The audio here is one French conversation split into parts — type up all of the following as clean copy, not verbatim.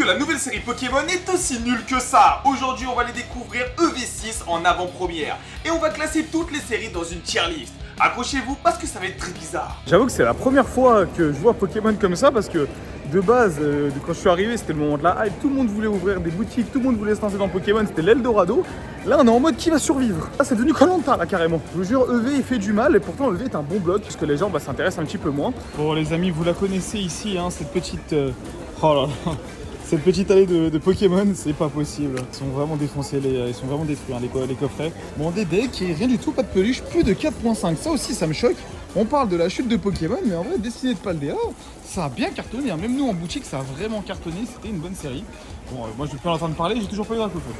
que la nouvelle série Pokémon est aussi nulle que ça. Aujourd'hui, on va les découvrir EV6 en avant-première. Et on va classer toutes les séries dans une tier list. Accrochez-vous parce que ça va être très bizarre. J'avoue que c'est la première fois que je vois Pokémon comme ça parce que de base, quand je suis arrivé, c'était le moment de la hype. Tout le monde voulait ouvrir des boutiques, tout le monde voulait se lancer dans Pokémon, c'était l'Eldorado. Là, on est en mode qui va survivre. Là, c'est devenu Koh-Lanta là carrément. Je vous jure, EV il fait du mal et pourtant EV est un bon blog puisque les gens s'intéressent un petit peu moins. Bon, les amis, vous la connaissez ici, hein, cette petite. Oh là là. Cette petite allée de Pokémon, c'est pas possible. Ils sont vraiment défoncés, ils sont vraiment détruits, hein, les coffrets. Bon, des decks et rien du tout, pas de peluche, plus de 4.5. Ça aussi, ça me choque. On parle de la chute de Pokémon, mais en vrai, Destiné de Paldea, ça a bien cartonné. Hein. Même nous en boutique, ça a vraiment cartonné. C'était une bonne série. Bon, moi, je suis pas en train de parler, j'ai toujours pas eu Dracaufeu.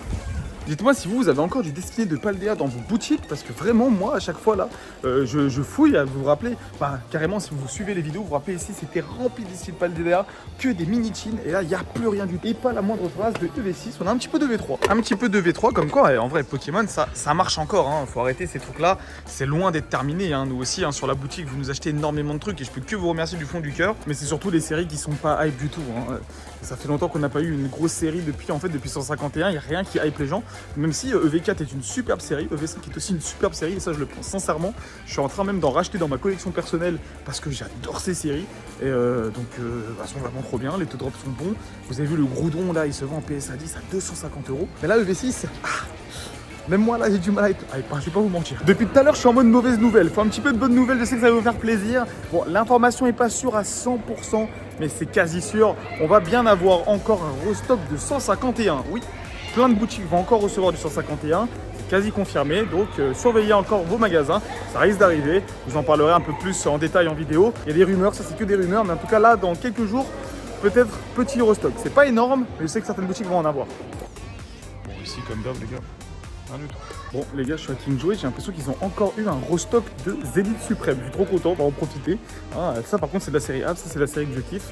Dites-moi si vous avez encore du Destiné de Paldea dans vos boutiques, parce que vraiment, moi, à chaque fois, là, je fouille, vous vous rappelez, carrément, si vous suivez les vidéos, vous vous rappelez ici, c'était rempli de Destiné de Paldea, que des mini-chins, et là, il n'y a plus rien du tout. Et pas la moindre trace de EV6, on a un petit peu de V3. Un petit peu de V3, comme quoi, en vrai, Pokémon, ça marche encore, hein. Faut arrêter ces trucs-là, c'est loin d'être terminé, hein. Nous aussi, hein, sur la boutique, vous nous achetez énormément de trucs, et je peux que vous remercier du fond du cœur, mais c'est surtout des séries qui sont pas hype du tout, hein. Ça fait longtemps qu'on n'a pas eu une grosse série depuis 151, il n'y a rien qui hype les gens. Même si EV4 est une superbe série, EV5 est aussi une superbe série, et ça je le pense sincèrement. Je suis en train même d'en racheter dans ma collection personnelle parce que j'adore ces séries. Et elles sont vraiment trop bien, les taux drops sont bons. Vous avez vu le Groudon là, il se vend en PSA 10 à 250 €. Mais là EV6, même moi là j'ai du mal à être. Je vais pas vous mentir. Depuis tout à l'heure je suis en mode mauvaise nouvelle. Faut un petit peu de bonne nouvelle, je sais que ça va vous faire plaisir. Bon, l'information est pas sûre à 100%, mais c'est quasi sûr. On va bien avoir encore un restock de 151. Oui, plein de boutiques vont encore recevoir du 151. C'est quasi confirmé. Donc surveillez encore vos magasins. Ça risque d'arriver. Je vous en parlerai un peu plus en détail en vidéo. Il y a des rumeurs, ça c'est que des rumeurs. Mais en tout cas là, dans quelques jours, peut-être petit restock. C'est pas énorme, mais je sais que certaines boutiques vont en avoir. Bon, ici comme d'hab les gars. Bon les gars, je suis à King Joey, j'ai l'impression qu'ils ont encore eu un restock de Zénith Suprême. Je suis trop content, on va en profiter. Ça par contre c'est de la série A, ça c'est la série que je kiffe.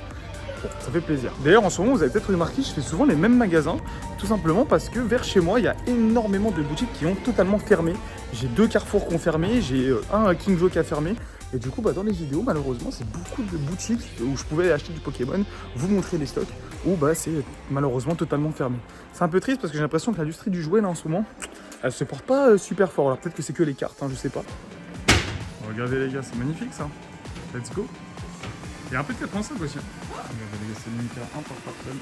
Bon, ça fait plaisir. D'ailleurs en ce moment vous avez peut-être remarqué, je fais souvent les mêmes magasins. Tout simplement parce que vers chez moi il y a énormément de boutiques qui ont totalement fermé. J'ai 2 Carrefour qui ont fermé, j'ai un King Joey qui a fermé. Et du coup dans les vidéos malheureusement c'est beaucoup de boutiques où je pouvais acheter du Pokémon, vous montrer les stocks, où c'est malheureusement totalement fermé. C'est un peu triste parce que j'ai l'impression que l'industrie du jouet là en ce moment, elle se porte pas super fort. Alors peut-être que c'est que les cartes, hein, je sais pas. Regardez les gars, c'est magnifique ça. Let's go. Il y a un peu de 85 aussi. Regardez les gars, c'est limité à 1 par personne.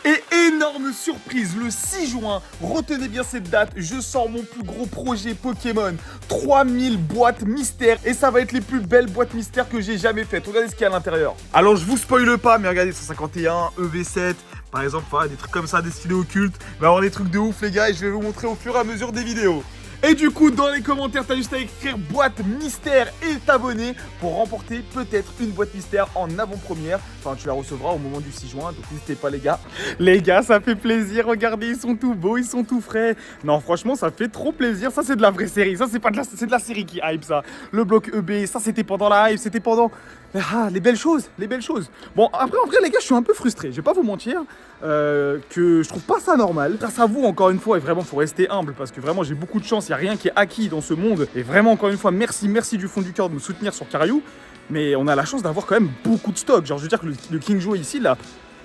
Et énorme surprise, le 6 juin, retenez bien cette date, je sors mon plus gros projet Pokémon. 3000 boîtes mystères, et ça va être les plus belles boîtes mystères que j'ai jamais faites. Regardez ce qu'il y a à l'intérieur. Alors je vous spoile pas, mais regardez 151, EV7, par exemple, des trucs comme ça destinés aux cultes. Il va y avoir des trucs de ouf les gars, et je vais vous montrer au fur et à mesure des vidéos. Et du coup, dans les commentaires, t'as juste à écrire boîte mystère et t'abonner pour remporter peut-être une boîte mystère en avant-première. Enfin, tu la recevras au moment du 6 juin, donc n'hésitez pas les gars. Les gars, ça fait plaisir, regardez, ils sont tout beaux, ils sont tout frais. Non, franchement, ça fait trop plaisir. Ça, c'est de la vraie série, ça, c'est pas de la, c'est de la série qui hype, ça. Le bloc EB, ça, c'était pendant la hype, c'était pendant... les belles choses, les belles choses. Bon, après, en vrai, les gars, je suis un peu frustré, je vais pas vous mentir, que je trouve pas ça normal. Grâce à vous, encore une fois, et vraiment, faut rester humble, parce que vraiment, j'ai beaucoup de chance, il n'y a rien qui est acquis dans ce monde. Et vraiment, encore une fois, merci du fond du cœur de me soutenir sur Cariou. Mais on a la chance d'avoir quand même beaucoup de stock. Genre, je veux dire que le King Joey ici, là,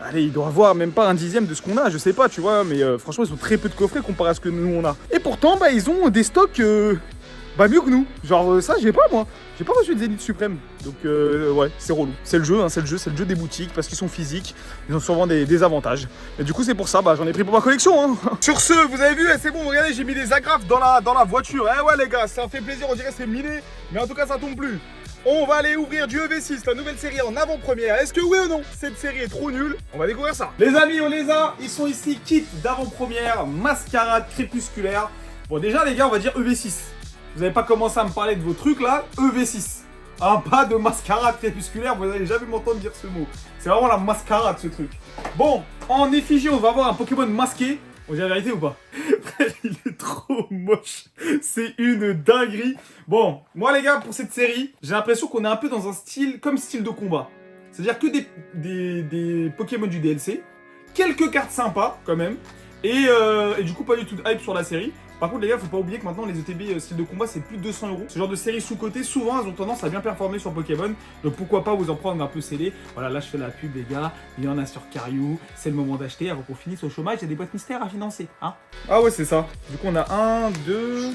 allez, il doit avoir même pas un dixième de ce qu'on a, je sais pas, tu vois, mais franchement, ils ont très peu de coffrets comparé à ce que nous, on a. Et pourtant, ils ont des stocks... mieux que nous. Genre ça j'ai pas moi. J'ai pas reçu de Zénith Suprême. Donc ouais, c'est relou. C'est le jeu, hein, c'est le jeu des boutiques parce qu'ils sont physiques. Ils ont souvent des avantages. Et du coup c'est pour ça, j'en ai pris pour ma collection. Hein. Sur ce, vous avez vu, c'est bon, regardez, j'ai mis des agrafes dans la voiture. Eh ouais les gars, ça fait plaisir, on dirait que c'est miné. Mais en tout cas ça tombe plus. On va aller ouvrir du EV6, la nouvelle série en avant-première. Est-ce que oui ou non, cette série est trop nulle? On va découvrir ça. Les amis, on les a. Ils sont ici, kit d'avant-première, mascarade crépusculaire. Bon déjà les gars, on va dire EV6. Vous n'avez pas commencé à me parler de vos trucs là, EV6. Pas de mascarade crépusculaire, vous n'allez jamais m'entendre dire ce mot. C'est vraiment la mascarade ce truc. Bon, en effigie, on va avoir un Pokémon masqué. On dit la vérité ou pas? Frère, il est trop moche. C'est une dinguerie. Bon, moi les gars, pour cette série, j'ai l'impression qu'on est un peu dans un style comme style de combat. C'est-à-dire que des Pokémon du DLC, quelques cartes sympas quand même. Et du coup, pas du tout de hype sur la série. Par contre, les gars, faut pas oublier que maintenant, les ETB style de combat, c'est plus de 200 €. Ce genre de série sous-côté, souvent, elles ont tendance à bien performer sur Pokémon. Donc pourquoi pas vous en prendre un peu scellé. Voilà, là, je fais la pub, les gars. Il y en a sur Cariou. C'est le moment d'acheter avant qu'on finisse au chômage. Il y a des boîtes mystères à financer. Hein. Ah ouais, c'est ça. Du coup, on a 1, 2,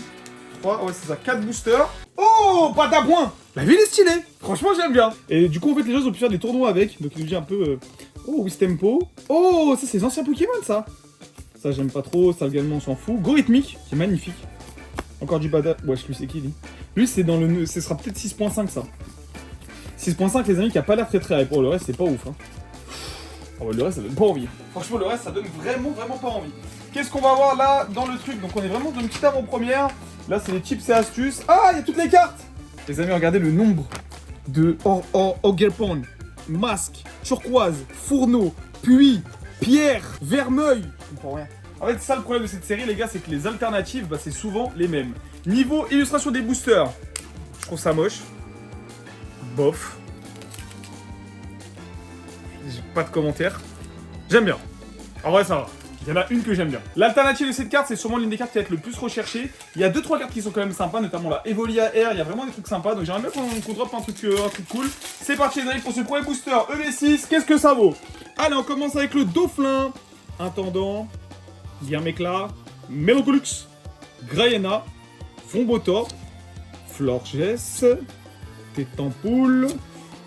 3, ouais, c'est ça. 4 boosters. Oh, pas d'abouin. La ville est stylée. Franchement, j'aime bien. Et du coup, en fait, les gens ont pu faire des tournois avec. Donc, il nous dit un peu. Oh, Wistempo. Oh, ça, c'est les anciens Pokémon, ça. Ça, j'aime pas trop. Ça, également, on s'en fout. Gorithmique, qui est magnifique. Encore du badass. Ouais, je lui sais qui, lui. Lui, c'est dans le. Ce sera peut-être 6.5, ça. 6.5, les amis, qui a pas l'air très très hype. Oh, le reste, c'est pas ouf. Hein. Oh, le reste, ça donne pas envie. Franchement, le reste, ça donne vraiment pas envie. Qu'est-ce qu'on va voir là dans le truc? Donc, on est vraiment dans une petite avant-première. Là, c'est les tips et astuces. Ah, il y a toutes les cartes. Les amis, regardez le nombre de Ogerpon, masque, turquoise, fourneau, puits, pierre, vermeil. Je comprends rien. En fait, ça le problème de cette série, les gars, c'est que les alternatives, bah, c'est souvent les mêmes. Niveau illustration des boosters, je trouve ça moche. Bof. J'ai pas de commentaires. J'aime bien. En vrai, ça va. Il y en a une que j'aime bien. L'alternative de cette carte, c'est sûrement l'une des cartes qui va être le plus recherchée. Il y a 2-3 cartes qui sont quand même sympas, notamment la Evolia Air. Il y a vraiment des trucs sympas. Donc j'aimerais bien qu'on drop un truc cool. C'est parti les amis pour ce premier booster EV6. Qu'est-ce que ça vaut? Allez, on commence avec le Dauphin, Intendant, Guermécla, Melocolux, Grayena, Fombotor, Florges, Tétampoule,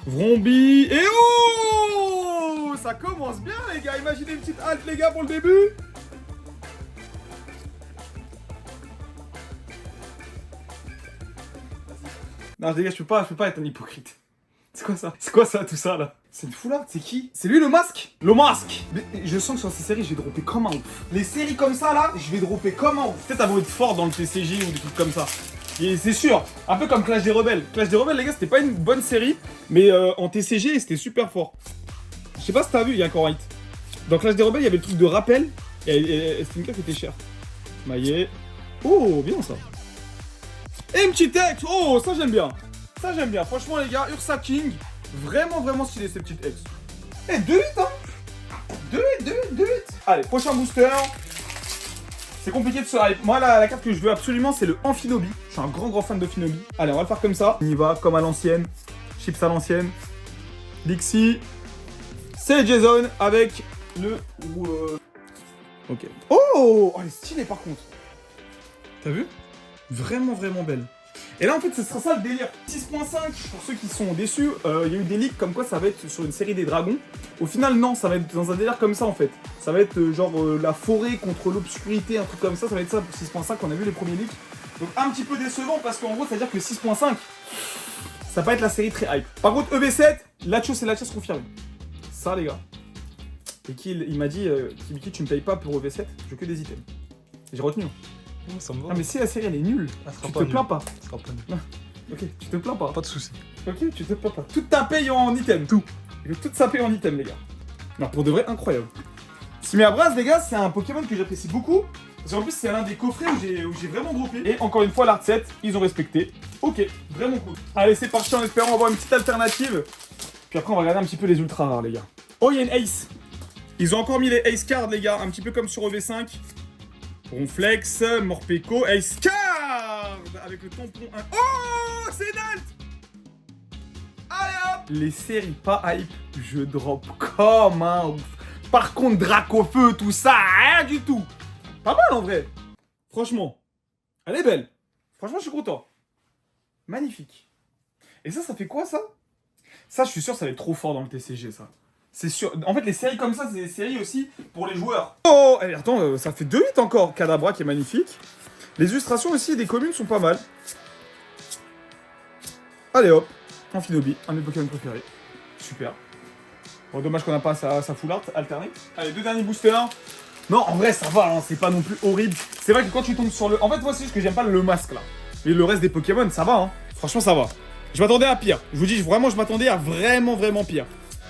Vrombi et oh! Ça commence bien les gars, imaginez une petite halte les gars pour le début. Non les gars, je peux pas être un hypocrite. C'est quoi ça? C'est quoi ça tout ça là? C'est une foulard, c'est qui? C'est lui le masque? Le masque! Mais je sens que sur ces séries, je vais dropper comme un ouf. Les séries comme ça là, je vais dropper comme un ouf. Peut-être elles vont être fortes dans le TCG ou des trucs comme ça. Et c'est sûr, un peu comme Clash des Rebelles. Clash des Rebelles les gars, c'était pas une bonne série, mais en TCG, c'était super fort. Je sais pas si t'as vu, il y a encore un hit. Dans Clash des Rebelles, il y avait le truc de rappel, et c'était une carte qui était chère. Maillet. Oh, bien ça. Et une petite ex. Oh, ça j'aime bien. Ça j'aime bien. Franchement les gars, Ursa King, vraiment stylé ces petites ex. Eh, 2 hits hein. 2 hits. Allez, prochain booster. C'est compliqué de se hype. Moi la carte que je veux absolument, c'est le Amphinobi. Je suis un grand fan d'Amphinobi. Allez, on va le faire comme ça. On y va, comme à l'ancienne. Chips à l'ancienne. Dixie. C'est Jason avec le... Ok. Oh, elle est stylée par contre. T'as vu? Vraiment belle. Et là en fait ce sera ça le délire. 6.5 pour ceux qui sont déçus, il y a eu des leaks comme quoi ça va être sur une série des dragons. Au final non, ça va être dans un délire comme ça en fait. Ça va être genre la forêt contre l'obscurité, un truc comme ça va être ça pour 6.5, on a vu les premiers leaks. Donc un petit peu décevant parce qu'en gros ça veut dire que 6.5, ça va pas être la série très hype. Par contre EV7, Latios et Latios confirmé. Ça les gars. Et il m'a dit, Kibiki tu me payes pas pour EV7, je veux que des items. J'ai retenu. Ça me va. Ah mais si la série elle est nulle, tu te plains pas. Ça sera pas nul. Ok, tu te plains pas. Pas de soucis. Ok, tu te plains pas. Tout ta paye en item, tout. Toute sa paye en item les gars. Alors pour de vrai, incroyable. Siméabras les gars, c'est un Pokémon que j'apprécie beaucoup. Parce qu'en plus c'est l'un des coffrets où j'ai vraiment droppé. Et encore une fois l'art set, ils ont respecté. Ok, vraiment cool. Allez c'est parti en espérant avoir une petite alternative. Puis après on va regarder un petit peu les ultra rares les gars. Oh il y a une Ace. Ils ont encore mis les Ace cards les gars, un petit peu comme sur EV5. Ronflex, Morpeko, Ace Card avec le tampon 1. Oh, c'est Dalt. Allez hop. Les séries pas hype, je drop comme un ouf. Par contre, Dracofeu, tout ça, rien du tout. Pas mal en vrai. Franchement, elle est belle. Franchement, je suis content. Magnifique. Et ça fait quoi ça? Ça, je suis sûr, ça va être trop fort dans le TCG ça. C'est sûr. En fait, les séries comme ça, c'est des séries aussi pour les joueurs. Oh, allez, attends, ça fait 2 hits encore. Kadabra qui est magnifique. Les illustrations aussi des communes sont pas mal. Allez hop, Amphinobi, un de mes Pokémon préférés. Super. Bon, dommage qu'on n'a pas sa full art alternée. Allez, 2 derniers boosters. Non, en vrai, ça va, hein, c'est pas non plus horrible. C'est vrai que quand tu tombes sur le... En fait, moi, c'est juste que j'aime pas le masque, là. Mais le reste des Pokémon, ça va, hein. Franchement, ça va. Je m'attendais à pire. Je vous dis, vraiment, je m'attendais à vraiment pire.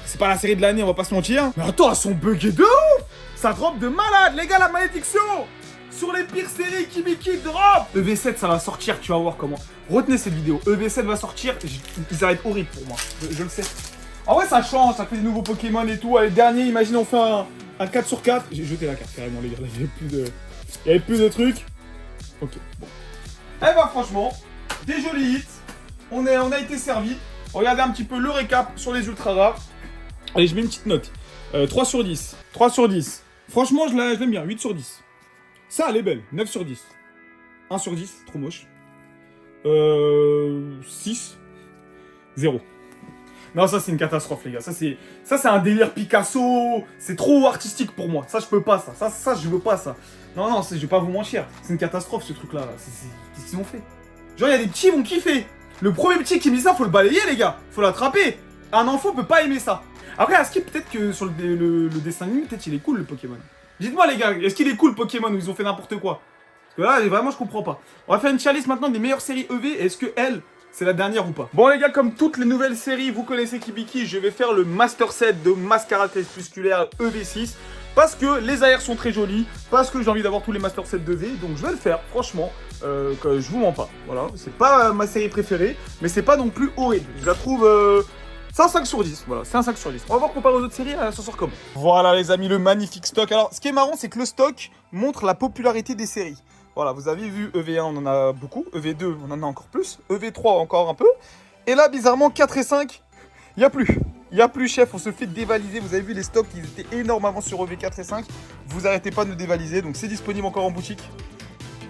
C'est pas la série de l'année, on va pas se mentir. Mais attends, elles sont buggées de ouf. Ça drop de malade, les gars, la malédiction. Sur les pires séries, Kibiki drop. EV7, ça va sortir, tu vas voir comment. Retenez cette vidéo, EV7 va sortir, ça va être horrible pour moi, je le sais. En vrai, ça change, ça fait des nouveaux Pokémon et tout. Allez, dernier, imagine, on fait Un 4 sur 4. J'ai jeté la carte carrément, les gars. Il y avait plus de trucs. Ok, bon. Eh ben, franchement, des jolis hits. On a été servi. Regardez un petit peu le récap sur les ultra rares. Allez, je mets une petite note. 3 sur 10. 3 sur 10. Franchement, je l'aime bien. 8 sur 10. Ça, elle est belle. 9 sur 10. 1 sur 10. Trop moche. 6. 0. Non, ça, c'est une catastrophe, les gars. Ça, c'est un délire Picasso. C'est trop artistique pour moi. Ça, je peux pas, ça. Ça, je veux pas, ça. Non, non, je vais pas vous mentir. C'est une catastrophe, ce truc-là. Qu'est-ce qu'ils ont fait? Genre, il y a des petits qui vont kiffer. Le premier petit qui me dit ça, faut le balayer, les gars. Faut l'attraper. Un enfant peut pas aimer ça. Après, est-ce qu'il peut-être que sur le dessin animé, peut-être il est cool, le Pokémon. Dites-moi, les gars, est-ce qu'il est cool, Pokémon, ou ils ont fait n'importe quoi? Parce que là, vraiment, je comprends pas. On va faire une tier list maintenant des meilleures séries EV. Est-ce que elle, c'est la dernière ou pas? Bon, les gars, comme toutes les nouvelles séries, vous connaissez Kibiki, je vais faire le Master Set de Mascara Crépusculaire EV6. Parce que les AR sont très jolis, parce que j'ai envie d'avoir tous les Master Sets de V, donc je vais le faire, franchement, que je vous mens pas. Voilà, c'est pas ma série préférée, mais c'est pas non plus horrible. Je la trouve... c'est un 5 sur 10, voilà, c'est un 5 sur 10. On va voir comparé aux autres séries, ça sort comment. Voilà les amis, le magnifique stock. Alors, ce qui est marrant, c'est que le stock montre la popularité des séries. Voilà, vous avez vu, EV1, on en a beaucoup, EV2, on en a encore plus, EV3, encore un peu. Et là, bizarrement, 4 et 5, il n'y a plus. Il n'y a plus, chef, on se fait dévaliser. Vous avez vu les stocks, ils étaient énormes avant sur EV4 et 5. Vous arrêtez pas de nous dévaliser, donc c'est disponible encore en boutique.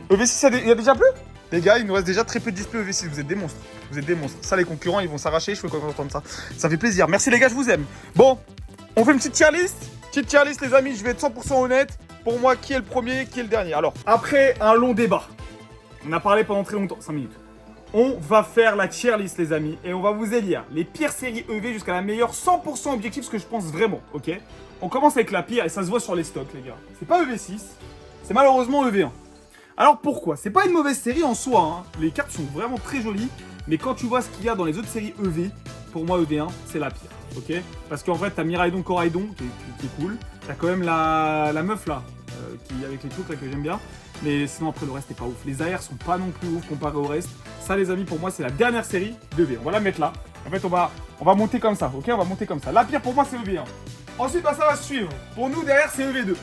EV6, il y a déjà plus? Les gars, il nous reste déjà très peu de displays EV6, vous êtes des monstres. Vous êtes des monstres. Ça, les concurrents, ils vont s'arracher, je peux quand entendre ça. Ça fait plaisir. Merci les gars, je vous aime. Bon, on fait une petite tier list. Petite tier list, les amis, je vais être 100% honnête. Pour moi, qui est le premier, qui est le dernier? Alors, après un long débat, on a parlé pendant très longtemps, 5 minutes. On va faire la tier list, les amis, et on va vous élire les pires séries EV jusqu'à la meilleure, 100% objectif, ce que je pense vraiment, ok? On commence avec la pire, et ça se voit sur les stocks, les gars. C'est pas EV6, c'est malheureusement EV1. Alors pourquoi? C'est pas une mauvaise série en soi, hein. Les cartes sont vraiment très jolies, mais quand tu vois ce qu'il y a dans les autres séries EV, pour moi EV1, c'est la pire, ok? Parce qu'en fait, t'as Miraidon Coraidon, qui est cool, t'as quand même la meuf là, qui avec les trucs là que j'aime bien. Mais sinon après le reste est pas ouf. Les AR sont pas non plus ouf comparé au reste. Ça les amis pour moi c'est la dernière série de V. On va la mettre là. En fait on va monter comme ça, ok? On va monter comme ça. La pire pour moi c'est EV1. Ensuite bah, ça va suivre. Pour nous derrière c'est EV2.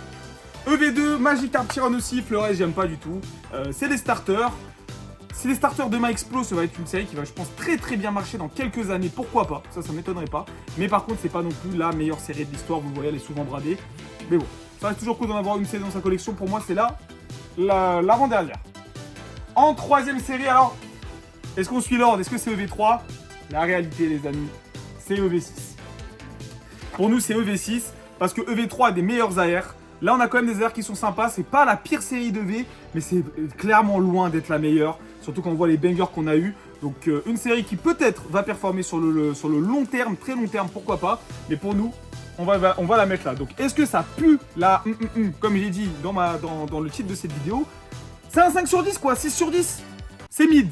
EV2, Magikarp, Tyrannosif, le reste j'aime pas du tout. C'est les starters. Si les starters demain explosent, ça va être une série qui va je pense très très bien marcher dans quelques années. Pourquoi pas? Ça m'étonnerait pas. Mais par contre c'est pas non plus la meilleure série de l'histoire. Vous le voyez elle est souvent bradée. Mais bon, ça reste toujours cool d'en avoir une série dans sa collection. Pour moi c'est là. L'avant-dernière. En troisième série, alors, est-ce qu'on suit l'ordre? Est-ce que c'est EV3? La réalité, les amis, c'est EV6. Pour nous, c'est EV6, parce que EV3 a des meilleurs AR. Là, on a quand même des AR qui sont sympas. C'est pas la pire série de V, mais c'est clairement loin d'être la meilleure. Surtout quand on voit les bangers qu'on a eu. Donc, une série qui peut-être va performer sur le long terme, très long terme, pourquoi pas. Mais pour nous, on va la mettre là. Donc, est-ce que ça pue la comme j'ai dit dans le titre de cette vidéo? C'est un 5 sur 10 quoi, 6 sur 10. C'est mid.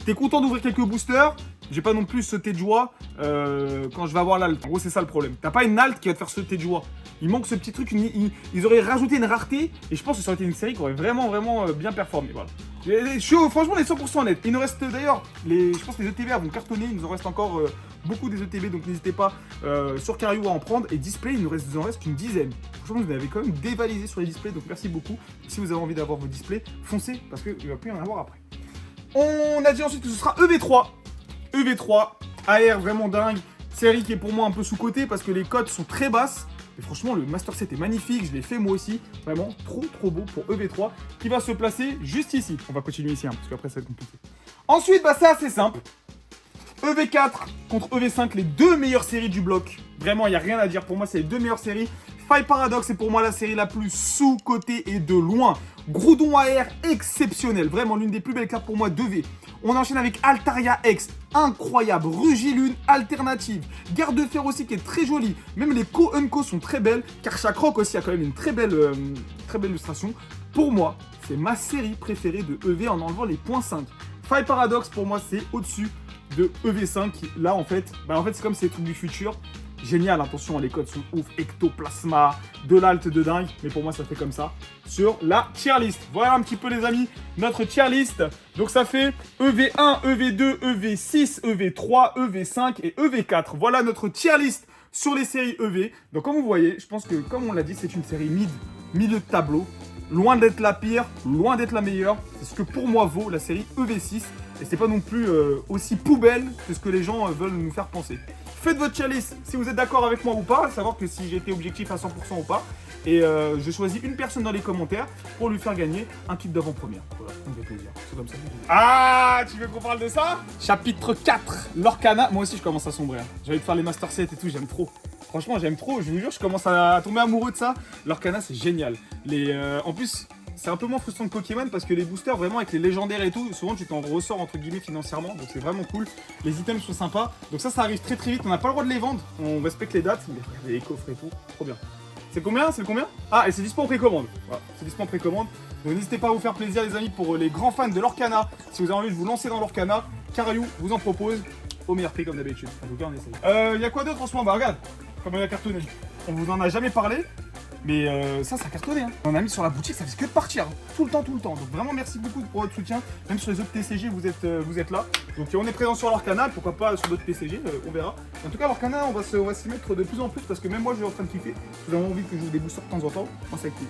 T'es content d'ouvrir quelques boosters. J'ai pas non plus sauté de joie quand je vais avoir l'alt. En gros, c'est ça le problème. T'as pas une alt qui va te faire sauter de joie. Il manque ce petit truc. Ils auraient rajouté une rareté. Et je pense que ça aurait été une série qui aurait vraiment bien performé. Voilà. Je suis franchement les 100% honnête. Il nous reste d'ailleurs, je pense que les ETB vont cartonner. Il nous en reste encore beaucoup des ETB. Donc n'hésitez pas sur Cario à en prendre. Et display, il nous en reste une dizaine. Franchement, vous avez quand même dévalisé sur les displays. Donc merci beaucoup. Si vous avez envie d'avoir vos displays, foncez. Parce qu'il ne va plus y en avoir après. On a dit ensuite que ce sera EV3. EV3, AR vraiment dingue. Série qui est pour moi un peu sous-cotée parce que les cotes sont très basses. Et franchement, le Master Set est magnifique. Je l'ai fait moi aussi. Vraiment trop beau pour EV3 qui va se placer juste ici. On va continuer ici parce qu'après ça va être compliqué. Ensuite, bah, c'est assez simple. EV4 contre EV5, les deux meilleures séries du bloc. Vraiment, il n'y a rien à dire. Pour moi, c'est les deux meilleures séries. Five Paradox est pour moi la série la plus sous-cotée et de loin. Groudon AR exceptionnel. Vraiment l'une des plus belles cartes pour moi de V. On enchaîne avec Altaria X. Incroyable. Rugilune alternative. Garde de fer aussi qui est très jolie. Même les Co-Unco sont très belles. Karchakroc aussi a quand même une très belle illustration. Pour moi, c'est ma série préférée de EV en enlevant les points 5. Five Paradox pour moi c'est au-dessus de EV5. Là en fait c'est comme ces trucs du futur. Génial, attention, les codes sont ouf, ectoplasma, de l'alt de dingue, mais pour moi ça fait comme ça sur la tier list. Voilà un petit peu les amis, notre tier list. Donc ça fait EV1, EV2, EV6, EV3, EV5 et EV4. Voilà notre tier list sur les séries EV. Donc comme vous voyez, je pense que comme on l'a dit, c'est une série milieu de tableau. Loin d'être la pire, loin d'être la meilleure. C'est ce que pour moi vaut la série EV6. Et c'est pas non plus aussi poubelle que ce que les gens veulent nous faire penser. Faites votre checklist si vous êtes d'accord avec moi ou pas, à savoir que si j'ai été objectif à 100% ou pas. Et je choisis une personne dans les commentaires pour lui faire gagner un kit d'avant-première. Voilà, ça me fait plaisir. C'est comme ça. Ah, tu veux qu'on parle de ça? Chapitre 4, l'Orcana. Moi aussi, je commence à sombrer. Hein. J'ai envie de faire les Master 7 et tout, j'aime trop. Franchement, j'aime trop. Je vous jure, je commence à tomber amoureux de ça. L'Orcana, c'est génial. En plus, c'est un peu moins frustrant que Pokémon parce que les boosters, vraiment, avec les légendaires et tout, souvent, tu t'en ressors entre guillemets financièrement. Donc, c'est vraiment cool. Les items sont sympas. Donc, ça arrive très très vite. On n'a pas le droit de les vendre. On respecte les dates. Mais regardez les coffres et tout. Trop bien. C'est combien? C'est combien? Ah, et c'est dispo en précommande. Voilà, c'est dispo en précommande. Donc n'hésitez pas à vous faire plaisir, les amis, pour les grands fans de l'Orcana. Si vous avez envie de vous lancer dans l'Orcana, Cariou vous en propose au meilleur prix, comme d'habitude. En tout cas, on essaye. Y a quoi d'autre en ce moment? Bah, regarde, comment il a cartonné. On vous en a jamais parlé, mais ça a cartonné. Hein. On a mis sur la boutique, ça fait que de partir. Hein. Tout le temps. Donc vraiment, merci beaucoup pour votre soutien. Même sur les autres TCG, vous êtes là. Donc on est présent sur l'Orcana, pourquoi pas sur d'autres TCG, on verra. En tout cas, l'Orcana, on va s'y mettre de plus en plus parce que même moi, je suis en train de kiffer. Si vous avez envie que je joue des boosters de temps en temps, moi, c'est avec lui.